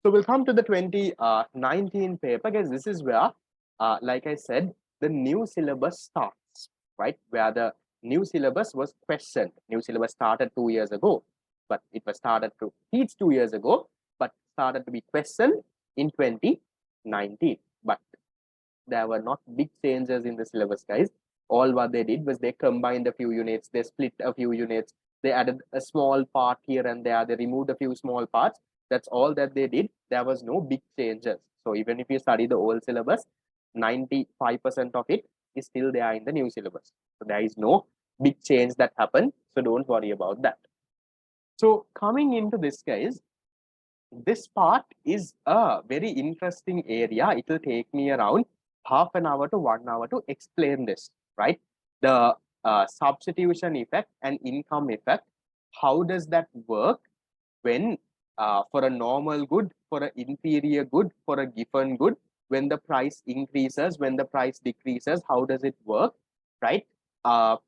So we'll come to the 2019 paper, guys. This is where, like I said, the new syllabus starts, right? Where the new syllabus was questioned. New syllabus started 2 years ago, but it was started to teach 2 years ago, but started to be questioned in 2019. But there were not big changes in the syllabus, guys. All what they did was they combined a few units, they split a few units, they added a small part here and there, they removed a few small parts. That's all that they did. There was no big changes. So even if you study the old syllabus, 95% of it is still there in the new syllabus. So there is no big change that happened. So don't worry about that. So coming into this, guys, this part is a very interesting area. It will take me around half an hour to 1 hour to explain this, right? The substitution effect and income effect. How does that work when for a normal good, for an inferior good, for a given good, when the price increases, when the price decreases, how does it work, right?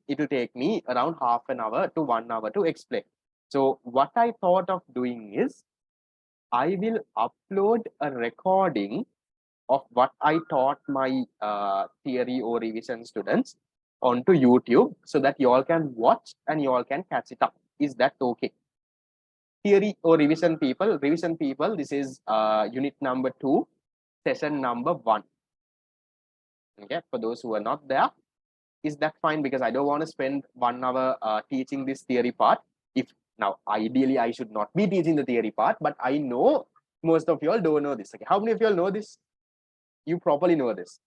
It will take me around half an hour to 1 hour to explain. So what I thought of doing is I will upload a recording of what I taught my theory or revision students onto YouTube so that you all can watch and you all can catch it up. Is that okay? Theory or revision people, this is unit number 2, session number 1. Okay, for those who are not there, is that fine? Because I don't want to spend 1 hour teaching this theory part. If now, ideally, I should not be teaching the theory part, but I know most of you all don't know this. Okay, how many of you all know this? You properly know this.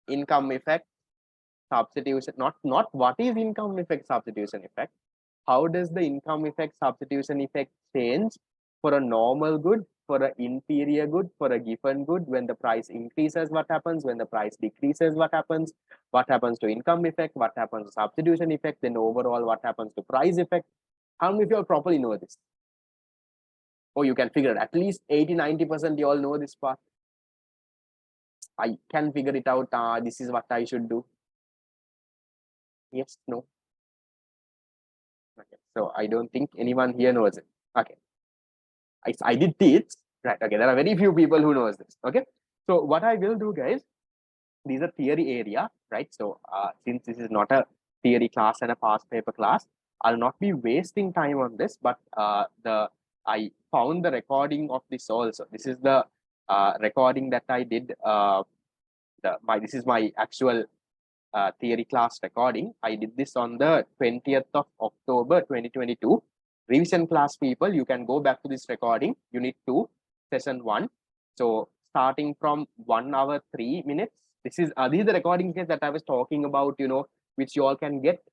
Income effect, substitution, not what is income effect, substitution effect. How does the income effect, substitution effect change for a normal good, for an inferior good, for a given good? When the price increases, what happens? When the price decreases, what happens? What happens to income effect? What happens to substitution effect? Then overall, what happens to price effect? How many of you all properly know this? Or you can figure it. At least 80-90% you all know this part. I can figure it out. This is what I should do. Yes, no. Okay, so I don't think anyone here knows it. Okay, I did teach, right? Okay, there are very few people who knows this. Okay, so what I will do, guys, these are theory area, right? So since this is not a theory class and a past paper class, I'll not be wasting time on this. But I found the recording of this also. This is the recording that I did. This is my actual theory class recording. I did this on the 20th of October 2022. Revision class people, you can go back to this recording, unit 2, session 1. So starting from 1 hour 3 minutes. These are the recordings that I was talking about, you know, which you all can get,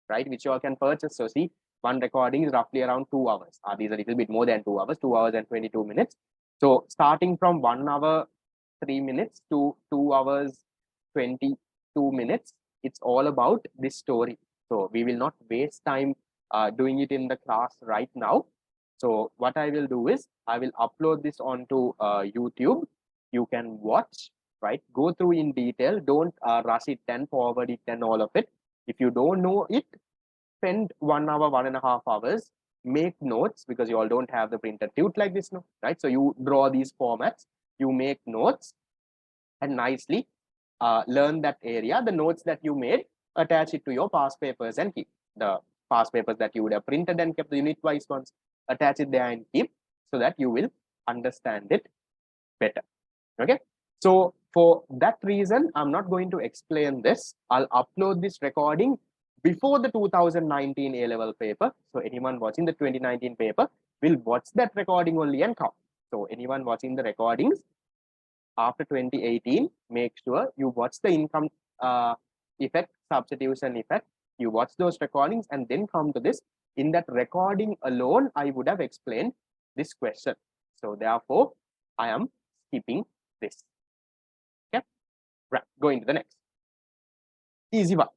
right? Which you all can purchase. So see, one recording is roughly around 2 hours. These are a little bit more than 2 hours, 2 hours and 22 minutes. So starting from 1 hour 3 minutes to 2 hours 22 minutes, it's all about this story. So we will not waste time doing it in the class right now. So what I will do is I will upload this onto YouTube. You can watch, right? Go through in detail. Don't rush it and forward it and all of it. If you don't know it, spend 1 hour, 1.5 hours, make notes, because you all don't have the printed tute like this, no, right? So you draw these formats, you make notes, and nicely learn that area. The notes that you made, attach it to your past papers and keep the past papers that you would have printed and kept the unit wise ones, attach it there and keep, so that you will understand it better. Okay, so for that reason, I'm not going to explain this. I'll upload this recording before the 2019 A-level paper. So anyone watching the 2019 paper will watch that recording only and come. So anyone watching the recordings after 2018, make sure you watch the income effect, substitution effect. You watch those recordings and then come to this. In that recording alone, I would have explained this question. So therefore, I am skipping this. Okay, right. Going to the next. Easy one.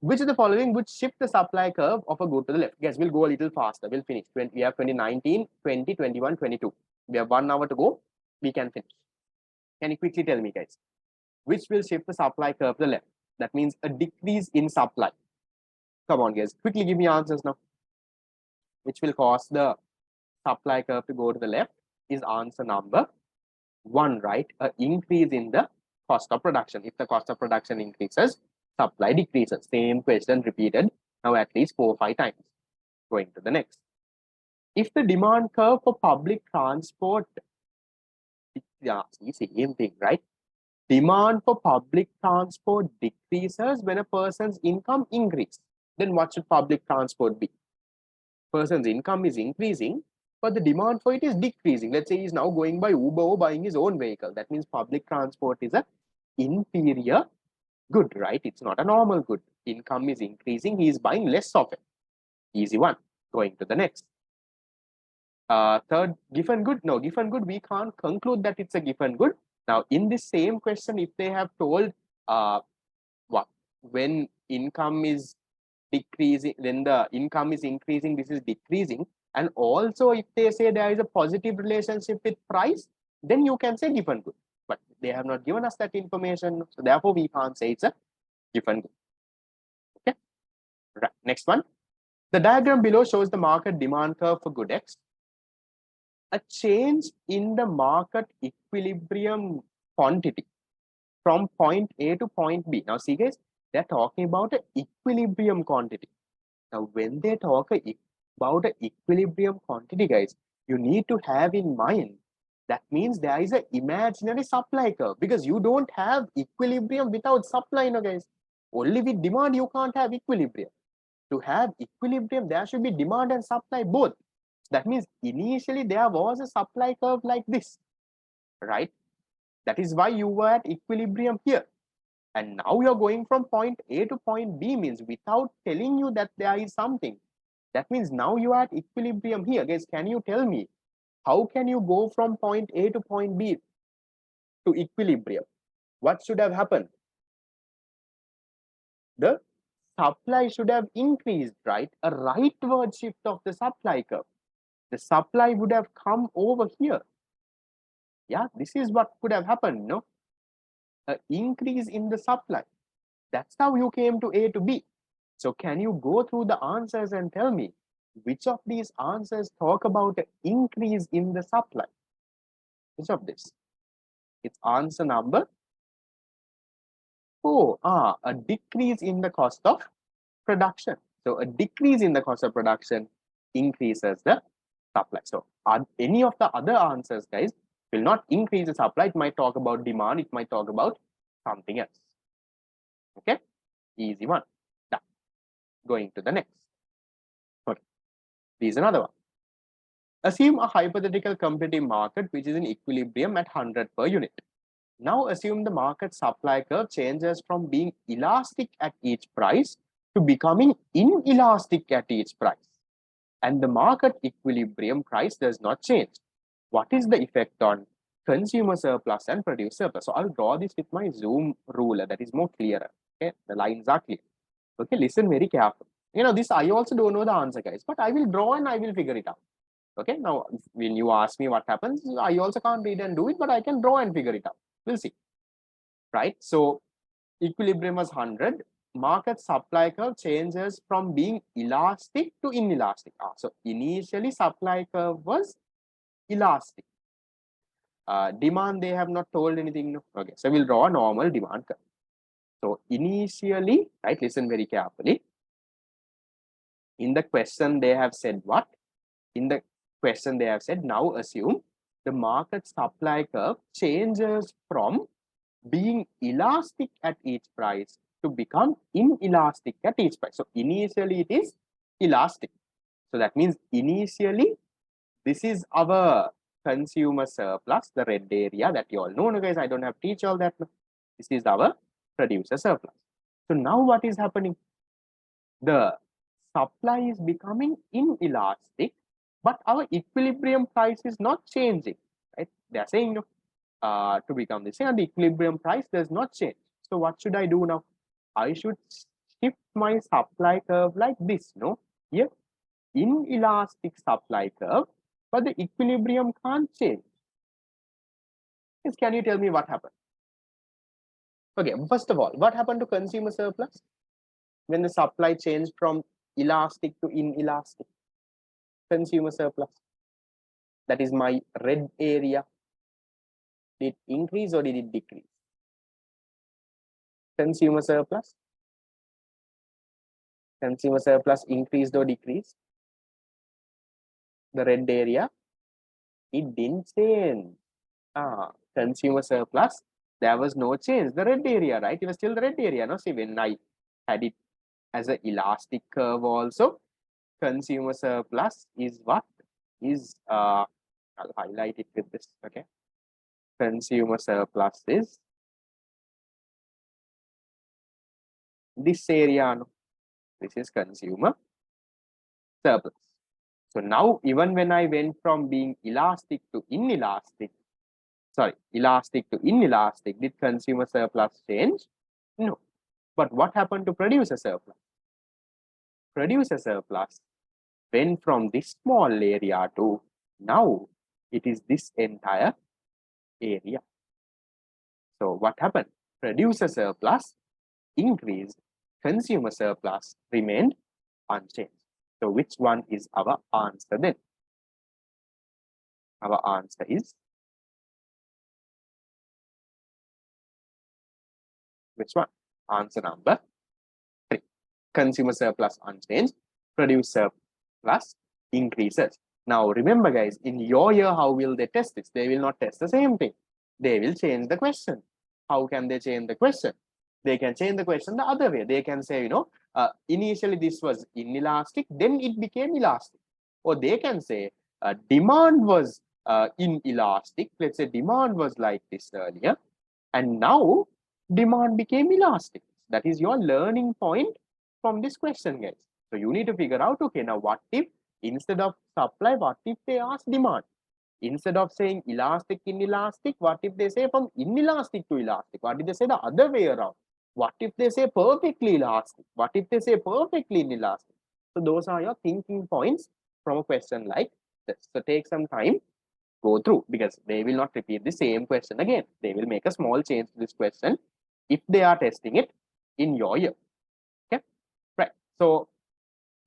Which of the following would shift the supply curve of a good to the left? Guys, we'll go a little faster. We'll finish. We have 2019, 20, 21, 22. We have 1 hour to go. We can finish. Can you quickly tell me, guys, which will shift the supply curve to the left? That means a decrease in supply. Come on, guys, quickly give me answers now. Which will cause the supply curve to go to the left? is answer number 1, right? An increase in the cost of production. If the cost of production increases, supply decreases. Same question repeated now at least 4 or 5 times. Going to the next. If the demand curve for public transport, yeah, same thing, right? Demand for public transport decreases when a person's income increases. Then what should public transport be? Person's income is increasing, but the demand for it is decreasing. Let's say he's now going by Uber or buying his own vehicle. That means public transport is an inferior good, right? It's not a normal good. Income is increasing, he is buying less of it. Easy one. Going to the next. Third, given good. No, given good, we can't conclude that it's a given good. Now, in this same question, if they have told what when income is decreasing, when the income is increasing, this is decreasing, and also if they say there is a positive relationship with price, then you can say given good. But they have not given us that information, so therefore we can't say it's a given good. Okay, right. Next one. The diagram below shows the market demand curve for good X. A change in the market equilibrium quantity from point A to point B. Now see guys, they're talking about an equilibrium quantity. Now when they talk about an equilibrium quantity, guys, you need to have in mind that means there is an imaginary supply curve, because you don't have equilibrium without supply, no guys. Only with demand you can't have equilibrium. To have equilibrium, there should be demand and supply both. That means initially there was a supply curve like this, right? That is why you were at equilibrium here. And now you're going from point A to point B, means without telling you that there is something. That means now you are at equilibrium here. Guys, can you tell me, how can you go from point A to point B to equilibrium? What should have happened? The supply should have increased, right? A rightward shift of the supply curve. The supply would have come over here. Yeah, this is what could have happened, no? An increase in the supply. That's how you came to A to B. So can you go through the answers and tell me which of these answers talk about an increase in the supply? Which of this? It's answer number 4. A decrease in the cost of production. So a decrease in the cost of production increases the supply. So any of the other answers, guys, will not increase the supply. It might talk about demand, it might talk about something else. Okay, easy one. Done. Going to the next. Okay, this is another one. Assume a hypothetical competitive market which is in equilibrium at 100 per unit. Now assume the market supply curve changes from being elastic at each price to becoming inelastic at each price, and the market equilibrium price does not change. What is the effect on consumer surplus and producer surplus? So I'll draw this with my zoom ruler, that is more clearer. Okay, the lines are clear. Okay, listen very carefully. You know, this I also don't know the answer, guys, but I will draw and I will figure it out. Okay, now when you ask me what happens, I also can't read and do it, but I can draw and figure it out. We'll see. Right, so equilibrium was 100. Market supply curve changes from being elastic to inelastic. So initially supply curve was elastic. Demand, they have not told anything. No? Okay, so we'll draw a normal demand curve. So initially, right, listen very carefully. In the question they have said what? In the question they have said, now assume the market supply curve changes from being elastic at each price to become inelastic at each price. So initially it is elastic. So that means initially this is our consumer surplus, the red area that you all know. No, guys, I don't have to teach all that. No. This is our producer surplus. So now what is happening? The supply is becoming inelastic, but our equilibrium price is not changing. Right? They are saying no. To become the same, and the equilibrium price does not change. So what should I do now? I should shift my supply curve like this. No, here inelastic supply curve, but the equilibrium can't change. Yes, can you tell me what happened? Okay, first of all, what happened to consumer surplus when the supply changed from elastic to inelastic? Consumer surplus. That is my red area. Did it increase or did it decrease? Consumer surplus. Consumer surplus increased or decreased? The red area, it didn't change. Consumer surplus, there was no change. The red area, right? It was still the red area. No, see, when I had it as an elastic curve also, consumer surplus is what? Is I'll highlight it with this. Okay. Consumer surplus is this area. No? This is consumer surplus. So now, even when I went from being elastic to inelastic, elastic to inelastic, did consumer surplus change? No. But what happened to producer surplus? Producer surplus went from this small area to now it is this entire area. So what happened? Producer surplus increased, consumer surplus remained unchanged. So which one is our answer then? Our answer is which one? Answer number 3. Consumer surplus unchanged, producer surplus increases. Now remember guys, in your year, how will they test this? They will not test the same thing. They will change the question. How can they change the question? They can change the question the other way. They can say, initially this was inelastic, then it became elastic. Or they can say demand was inelastic. Let's say demand was like this earlier, and now demand became elastic. That is your learning point from this question, guys. So you need to figure out, okay, now what if instead of supply, what if they ask demand? Instead of saying elastic, inelastic, what if they say from inelastic to elastic? What if they say the other way around? What if they say perfectly elastic? What if they say perfectly inelastic? So those are your thinking points from a question like this. So take some time, go through, because they will not repeat the same question again. They will make a small change to this question if they are testing it in your year. Okay, right. So,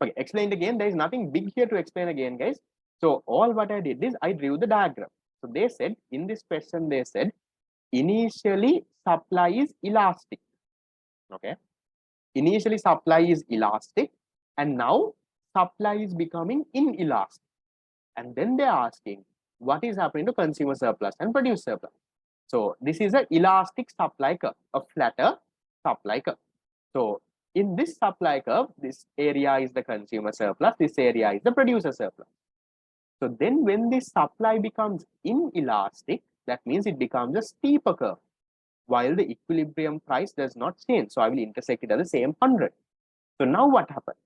okay, explained again. There is nothing big here to explain again, guys. So all what I did is I drew the diagram. So they said in this question, they said initially supply is elastic. Okay, initially supply is elastic, and now supply is becoming inelastic. And then they're asking what is happening to consumer surplus and producer surplus. So this is an elastic supply curve, a flatter supply curve. So in this supply curve, this area is the consumer surplus, this area is the producer surplus. So then when this supply becomes inelastic, that means it becomes a steeper curve, while the equilibrium price does not change. So I will intersect it at the same 100. So now what happened?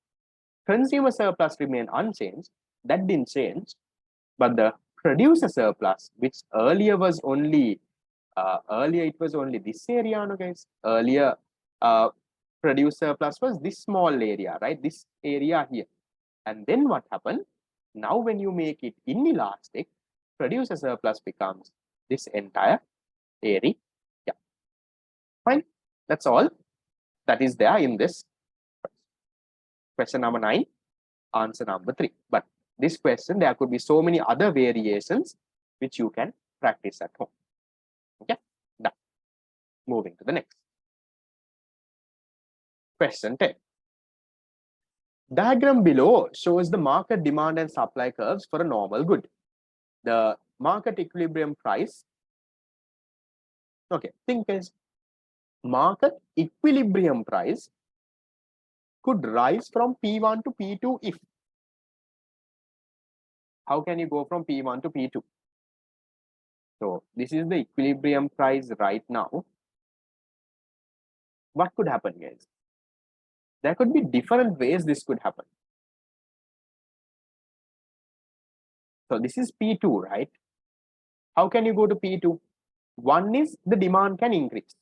Consumer surplus remained unchanged, that didn't change, but the producer surplus, which earlier was only it was only this area, no guys. Earlier producer surplus was this small area, right? This area here. And then what happened? Now when you make it inelastic, producer surplus becomes this entire area. Yeah. Fine. That's all that is there in this question number 9, answer number 3. But this question, there could be so many other variations which you can practice at home. Okay, done. Moving to the next. Question 10. Diagram below shows the market demand and supply curves for a normal good. The market equilibrium price. Okay, think as market equilibrium price could rise from P1 to P2 if. How can you go from P1 to P2? So this is the equilibrium price right now. What could happen, guys? There could be different ways this could happen. So this is P2, right? How can you go to P2? One is the demand can increase,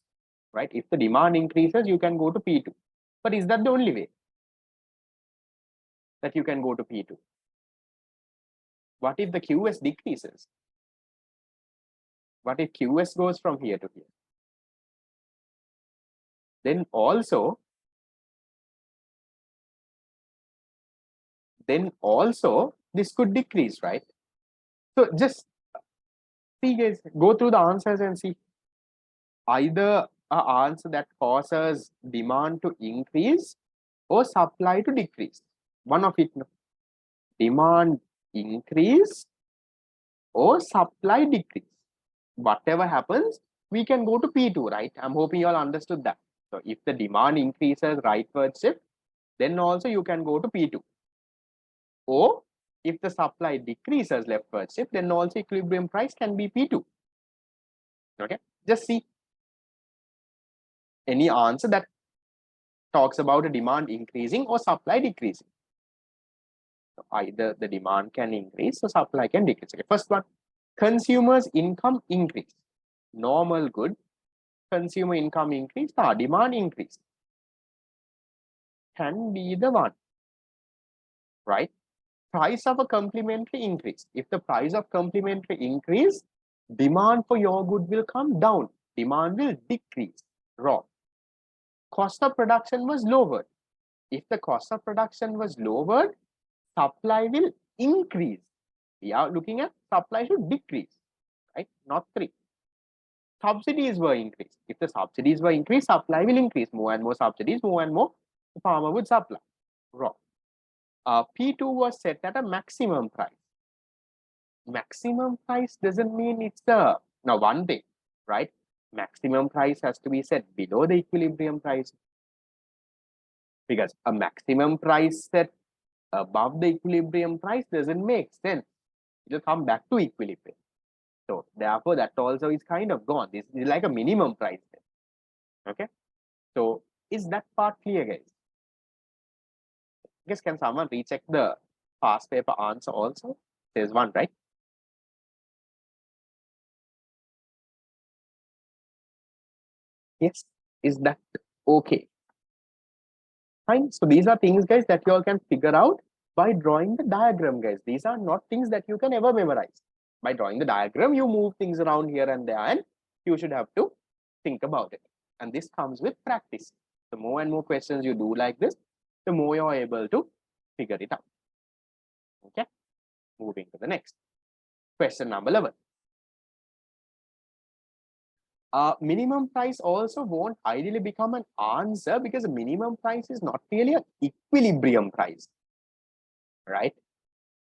right? If the demand increases, you can go to P2. But is that the only way that you can go to P2? What if the QS decreases? What if QS goes from here to here? Then also this could decrease, right? So just see guys, go through the answers and see either a answer that causes demand to increase or supply to decrease. One of it, no? Demand increase or supply decrease. Whatever happens, we can go to P2, right? I'm hoping you all understood that. So if the demand increases rightward shift, then also you can go to P2. Or if the supply decreases leftward shift, then also equilibrium price can be P2. Okay, just see any answer that talks about a demand increasing or supply decreasing. So either the demand can increase or supply can decrease. Okay, first one, consumers' income increase. Normal good, consumer income increase, demand increase. Can be the one, right? Price of a complementary increase. If the price of complementary increase, demand for your good will come down. Demand will decrease. Wrong. Cost of production was lowered. If the cost of production was lowered, supply will increase. We are looking at supply should decrease, right? Not 3. Subsidies were increased. If the subsidies were increased, supply will increase. More and more subsidies, more and more the farmer would supply. Wrong. P2 was set at a maximum price. Maximum price doesn't mean it's the, now one thing, right? Maximum price has to be set below the equilibrium price. Because a maximum price set above the equilibrium price doesn't make sense. It will come back to equilibrium. So therefore, that also is kind of gone. This is like a minimum price. Okay. So is that part clear, guys? I guess can someone recheck the past paper answer also? There's one, right? Yes. Is that okay? Fine. So these are things, guys, that you all can figure out by drawing the diagram, guys. These are not things that you can ever memorize. By drawing the diagram, you move things around here and there, and you should have to think about it. And this comes with practice. The more and more questions you do like this, the more you're able to figure it out. Okay. Moving to the next. Question number 11. Minimum price also won't ideally become an answer because the minimum price is not really an equilibrium price, right?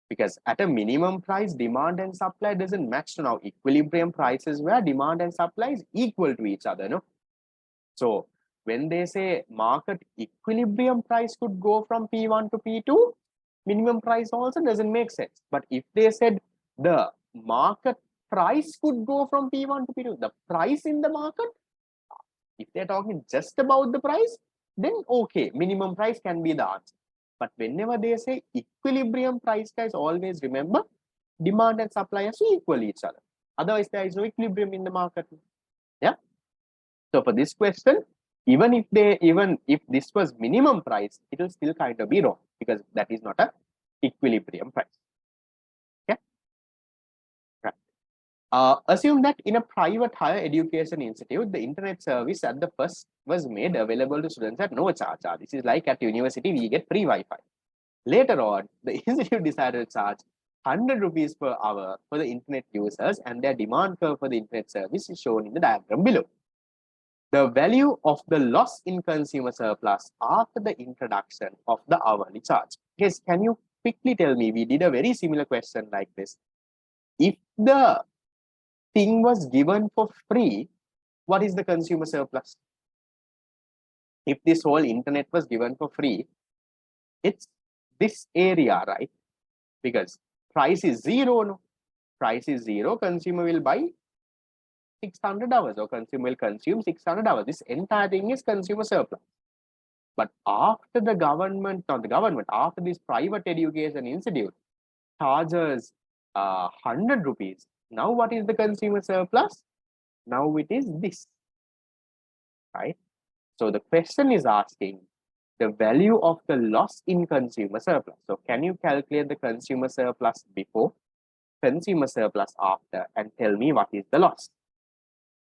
Because at a minimum price, demand and supply doesn't match to now. Equilibrium prices where demand and supply is equal to each other, no? So when they say market equilibrium price could go from P1 to P2, minimum price also doesn't make sense. But if they said the market price could go from P1 to P2, the price in the market, if they're talking just about the price, then okay, minimum price can be the answer. But whenever they say equilibrium price, guys, always remember demand and supply has to equal each other. Otherwise, there is no equilibrium in the market. Yeah. So for this question, even if this was minimum price, it will still kind of be wrong because that is not a equilibrium price. Okay. Right. Assume that in a private higher education institute, the internet service at the first was made available to students at no charge. This is like at university, we get free Wi-Fi. Later on, the institute decided to charge 100 rupees per hour for the internet users, and their demand curve for the internet service is shown in the diagram below. The value of the loss in consumer surplus after the introduction of the hourly charge. Guys, can you quickly tell me, we did a very similar question like this. If the thing was given for free, what is the consumer surplus? If this whole internet was given for free, it's this area, right? Because price is 0, no? Price is 0, consumer will buy 600 hours or consumer will consume 600 hours. This entire thing is consumer surplus. But after the government, not the government, after this private education institute charges 100 rupees, now what is the consumer surplus? Now it is this, right? So the question is asking the value of the loss in consumer surplus. So can you calculate the consumer surplus before, consumer surplus after, and tell me what is the loss?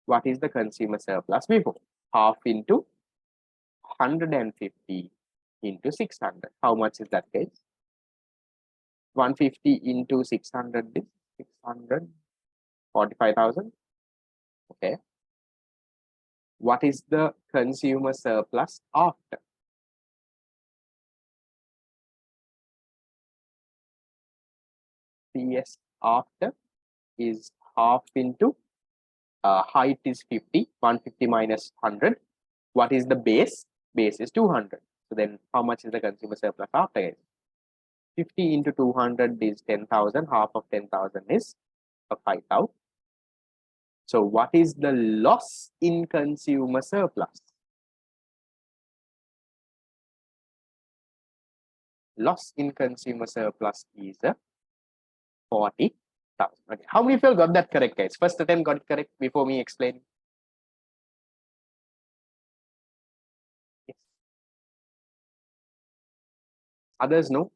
What is the consumer surplus before? Half into 150 into 600. How much is that, guys? 150 into 600 is 600, 45,000. Okay. What is the consumer surplus after? CS after is half into height is 50, 150 minus 100. What is the base? Base is 200. So then how much is the consumer surplus after? 50 into 200 is 10,000. Half of 10,000 is 5,000. So what is the loss in consumer surplus? Loss in consumer surplus is 40,000. Okay. How many of you got that correct, guys? First attempt got it correct before me explain. Yes. Others no.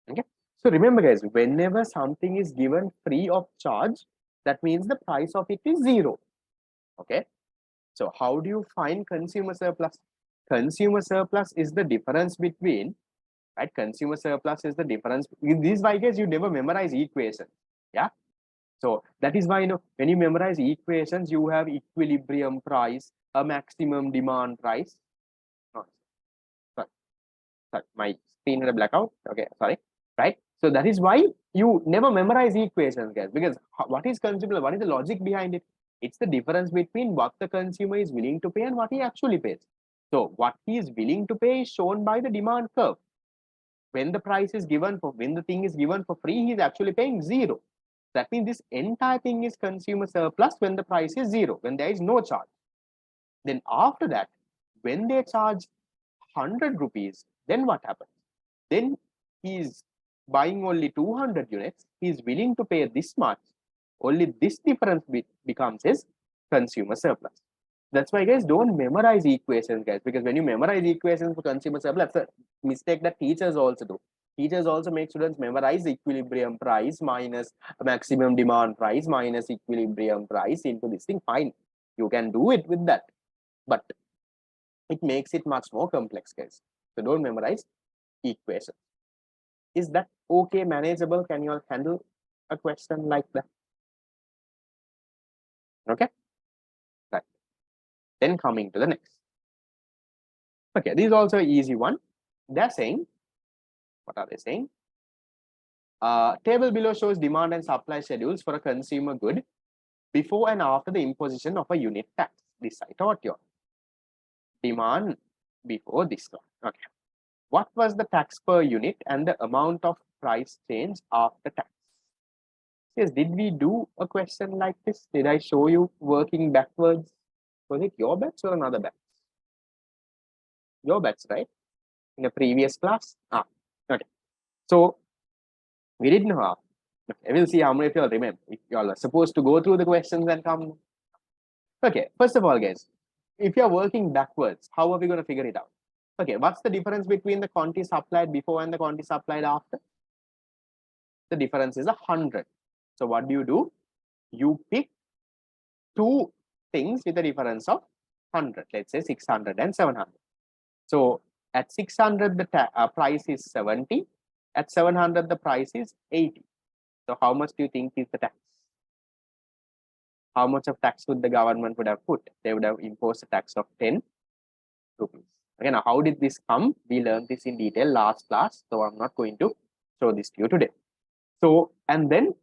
Okay. So remember, guys, whenever something is given free of charge, that means the price of it is 0. Okay. So how do you find consumer surplus? Consumer surplus is the difference between, right? Consumer surplus is the difference. In these why, guys, you never memorize equations. Yeah. So that is why, you know, when you memorize equations, you have equilibrium price, a maximum demand price. Oh, sorry, my screen had a blackout. Okay, sorry. Right. So that is why you never memorize equations, guys, because what is consumer? What is the logic behind it? It's the difference between what the consumer is willing to pay and what he actually pays. So what he is willing to pay is shown by the demand curve. When the price is given for, when the thing is given for free, he is actually paying 0. That means this entire thing is consumer surplus when the price is 0, when there is no charge. Then after that, when they charge 100 rupees, then what happens? Then he is buying only 200 units. He is willing to pay this much. Only this difference becomes his consumer surplus. That's why, guys, don't memorize equations, guys, because when you memorize equations for consumer surplus, that's a mistake that teachers also do. Teachers also make students memorize equilibrium price minus maximum demand price minus equilibrium price into this thing. Fine, you can do it with that, but it makes it much more complex, guys. So don't memorize equations. Is that okay, manageable? Can you all handle a question like that? Okay, right. Then coming to the next. Okay, this is also an easy one. They're saying, what are they saying? Table below shows demand and supply schedules for a consumer good before and after the imposition of a unit tax. This I taught you. Demand before this one. Okay. What was the tax per unit and the amount of price change after tax? Yes, did we do a question like this? Did I show you working backwards? Was it your batch or another batch? Your batch, right? In the previous class? Okay. So we didn't have. Okay, we'll see how many of you all remember. If you all are supposed to go through the questions and come. Okay, first of all, guys, if you're working backwards, how are we going to figure it out? Okay, what's the difference between the quantity supplied before and the quantity supplied after? The difference is 100. So what do? You pick two things with a difference of 100. Let's say 600 and 700. So at 600, the price is 70. At 700, the price is 80. So how much do you think is the tax? How much of tax would the government would have put? They would have imposed a tax of 10 rupees. Okay, now how did this come? We learned this in detail last class, so I'm not going to show this to you today. So, and then,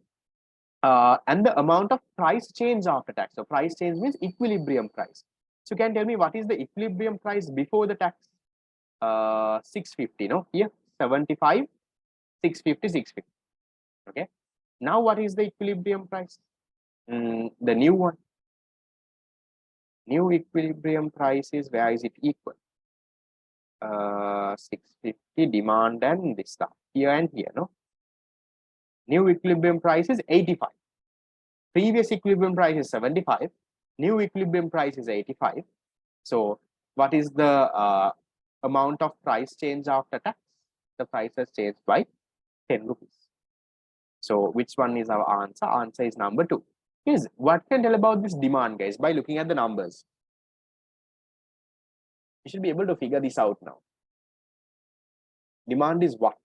and the amount of price change after tax. So price change means equilibrium price. So you can tell me what is the equilibrium price before the tax? 650, no? Here, 75, 650, 650. Okay. Now what is the equilibrium price? The new one. New equilibrium price is, where is it equal? 650 demand and this stuff here and here, no? New equilibrium price is 85. Previous equilibrium price is 75. New equilibrium price is 85. So what is the amount of price change after tax? The price has changed by 10 rupees. So which one is our answer? Answer is number 2. Is what can tell about this demand, guys, by looking at the numbers? You should be able to figure this out now. Demand is what?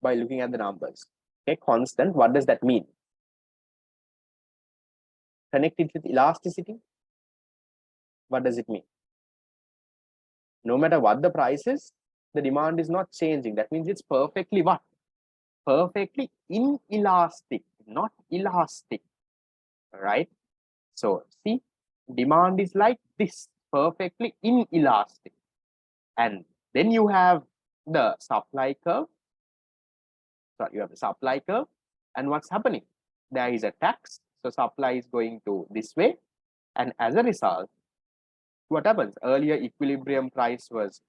by looking at the numbers. Okay, constant, what does that mean? Connected with elasticity, what does it mean? No matter what the price is, the demand is not changing. That means it's perfectly what? Perfectly inelastic, not elastic, right? So see, demand is like this, perfectly inelastic. And then you have the supply curve. Sorry, you have the supply curve. And what's happening? There is a tax. So supply is going to this way. And as a result, what happens? Earlier equilibrium price was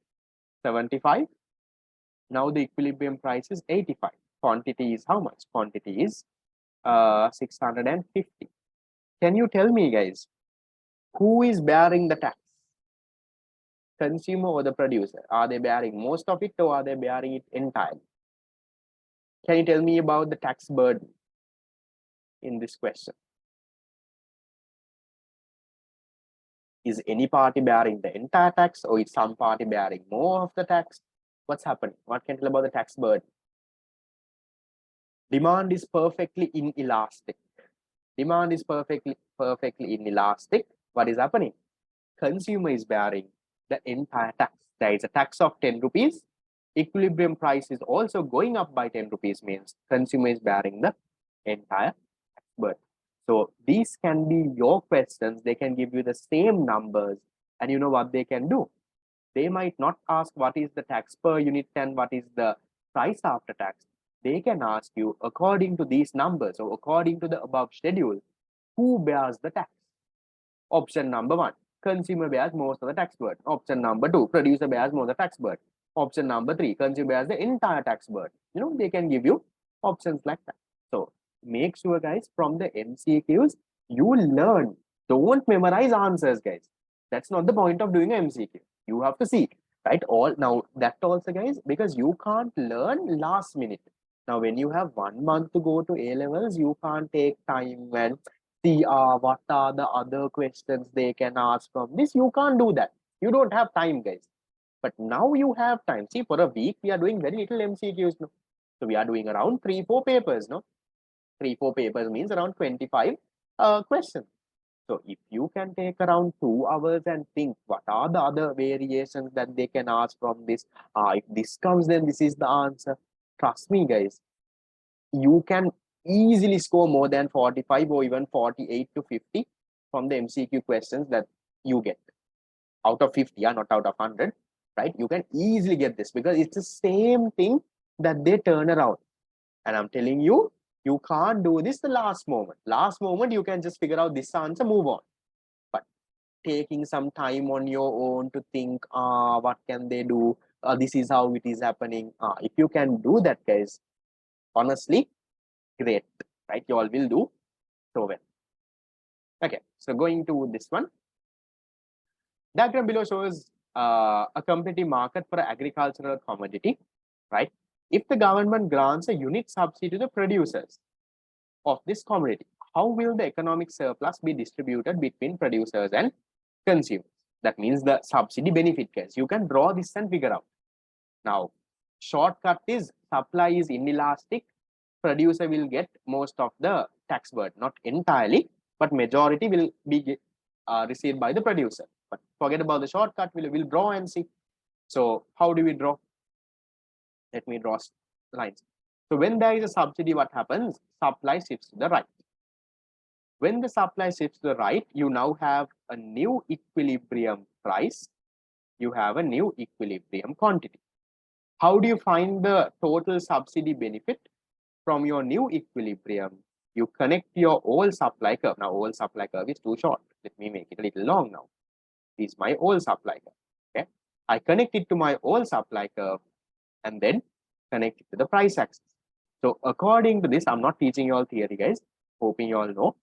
75. Now the equilibrium price is 85. Quantity is how much? Quantity is 650. Can you tell me, guys, who is bearing the tax? Consumer or the producer? Are they bearing most of it or are they bearing it entirely? Can you tell me about the tax burden in this question? Is any party bearing the entire tax or is some party bearing more of the tax? What's happening? What can you tell about the tax burden? Demand is perfectly inelastic. Demand is perfectly inelastic. What is happening? Consumer is bearing the entire tax. There is a tax of 10 rupees. Equilibrium price is also going up by 10 rupees, means consumer is bearing the entire tax burden. So these can be your questions. They can give you the same numbers, and you know what they can do? They might not ask what is the tax per unit and what is the price after tax. They can ask you, according to these numbers or according to the above schedule, who bears the tax? Option number 1, consumer bears most of the tax burden. Option number 2, producer bears most of the tax burden. Option number 3, consumer bears the entire tax burden. You know, they can give you options like that. So make sure, guys, from the MCQs, you learn. Don't memorize answers, guys. That's not the point of doing an MCQ. You have to see, right? All now that also, guys, because you can't learn last minute. Now, when you have 1 month to go to A levels, you can't take time and see what are the other questions they can ask from this. You can't do that. You don't have time, guys. But now you have time. See, for a week, we are doing very little MCQs. No? So we are doing around 3-4 papers. No, 3-4 papers means around 25 questions. So if you can take around 2 hours and think what are the other variations that they can ask from this, if this comes, then this is the answer. Trust me, guys, you can easily score more than 45 or even 48 to 50 from the MCQ questions that you get out of 50, not out of 100, right? You can easily get this because it's the same thing that they turn around. And I'm telling you, you can't do this the last moment. Last moment, you can just figure out this answer, move on. But taking some time on your own to think, what can they do? This is how it is happening. If you can do that, guys, honestly, great, right? You all will do so well. Okay, so going to this one. Diagram below shows a competitive market for an agricultural commodity, right? If the government grants a unit subsidy to the producers of this commodity, how will the economic surplus be distributed between producers and consumers? That means the subsidy benefit case. You can draw this and figure out. Now, shortcut is supply is inelastic. Producer will get most of the tax burden, not entirely, but majority will be received by the producer. But forget about the shortcut. We'll draw and see. So how do we draw? Let me draw lines. So when there is a subsidy, what happens? Supply shifts to the right. When the supply shifts to the right, you now have a new equilibrium price. You have a new equilibrium quantity. How do you find the total subsidy benefit? From your new equilibrium, you connect your old supply curve. Now, old supply curve is too short. Let me make it a little long now. This is my old supply curve. Okay, I connect it to my old supply curve and then connect it to the price axis. So according to this, I'm not teaching you all theory, guys. Hoping you all know.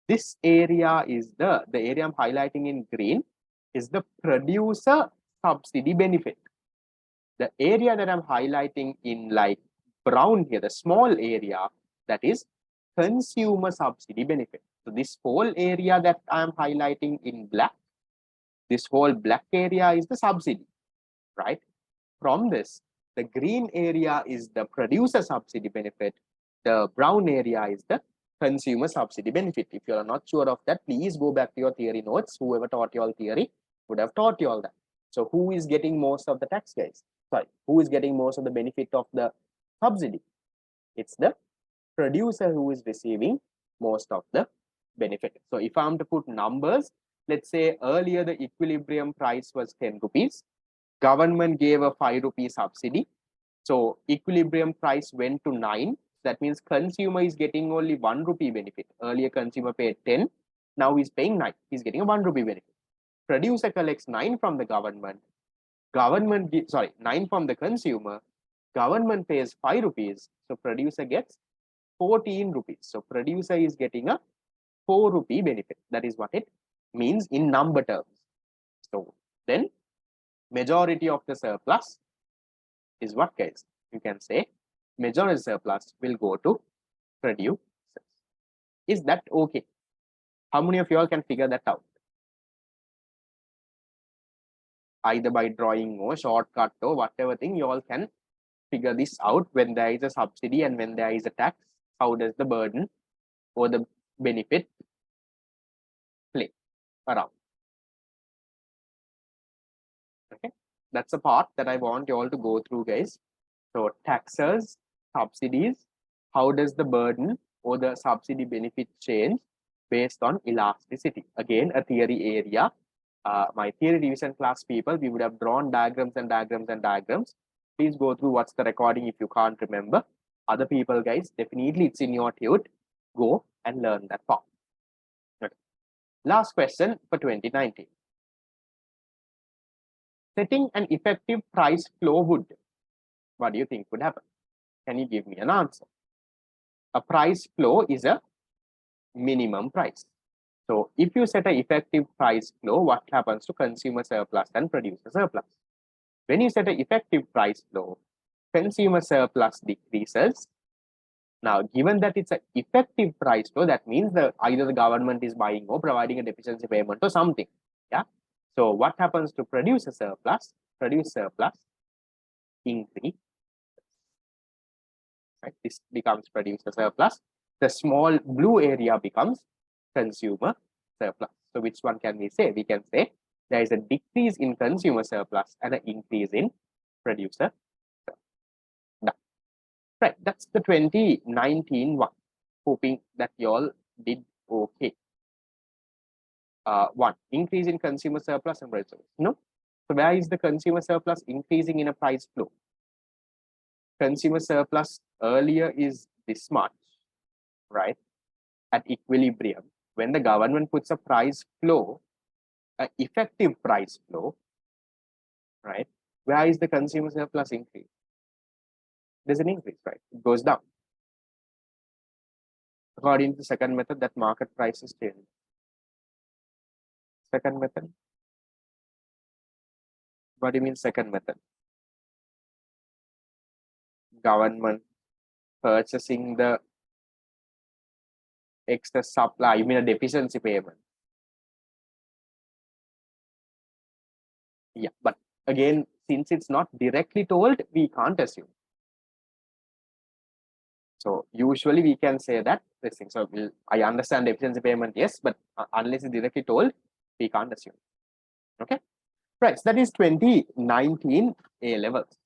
This area is the area I'm highlighting in green is the producer subsidy benefit. The area that I'm highlighting in like brown here, the small area, that is consumer subsidy benefit. So this whole area that I'm highlighting in black, this whole black area is the subsidy, right? From this, The green area is the producer subsidy benefit. The brown area is the consumer subsidy benefit. If you are not sure of that, please go back to your theory notes. Whoever taught you all theory would have taught you all that. So who is getting most of the tax, guys? Sorry, who is getting most of the benefit of the subsidy? It's the producer who is receiving most of the benefit. So if I'm to put numbers, let's say earlier the equilibrium price was 10 rupees. Government gave a 5 rupee subsidy. So equilibrium price went to 9. That means consumer is getting only 1 rupee benefit. Earlier consumer paid 10. Now he's paying 9. He's getting a 1 rupee benefit. Producer collects 9 from the government. 9 from the consumer. Government pays 5 rupees. So producer gets 14 rupees. So producer is getting a 4 rupee benefit. That is what it means in number terms. So then majority of the surplus is what, guys? You can say majority surplus will go to producers. Is that okay? How many of you all can figure that out? Either by drawing or shortcut or whatever thing, you all can figure this out. When there is a subsidy and when there is a tax, how does the burden or the benefit play around? Okay, that's a part that I want you all to go through, guys. So taxes, subsidies, how does the burden or the subsidy benefit change based on elasticity? Again, a theory area. My theory revision class people, we would have drawn diagrams and diagrams and diagrams. Please go through what's the recording if you can't remember. Other people, guys, definitely it's in your tute. Go and learn that part. Okay. Last question for 2019. Setting an effective price floor would, what do you think would happen? Can you give me an answer? A price floor is a minimum price. So if you set an effective price floor, what happens to consumer surplus and producer surplus? When you set an effective price floor, consumer surplus decreases. Now, given that it's an effective price floor, that means either the government is buying or providing a deficiency payment or something. Yeah. So what happens to producer surplus? Producer surplus increase. Right? This becomes producer surplus. The small blue area becomes consumer surplus. So which one can we say? We can say there is a decrease in consumer surplus and an increase in producer surplus. Done. Right, that's the 2019 one. Hoping that you all did okay. One, increase in consumer surplus and producer surplus. No. So where is the consumer surplus increasing in a price flow? Consumer surplus earlier is this much, right? At equilibrium. When the government puts a price flow, an effective price flow, right? Where is the consumer surplus increase? There's an increase, right? It goes down. According to the second method, that market prices change. Second method. What do you mean second method? Government purchasing the extra supply, you mean a deficiency payment? Yeah, but again, since it's not directly told, we can't assume. So usually we can say that this thing. So I understand deficiency payment, yes, but unless it's directly told, we can't assume. Okay, right. So that is 2019 A levels.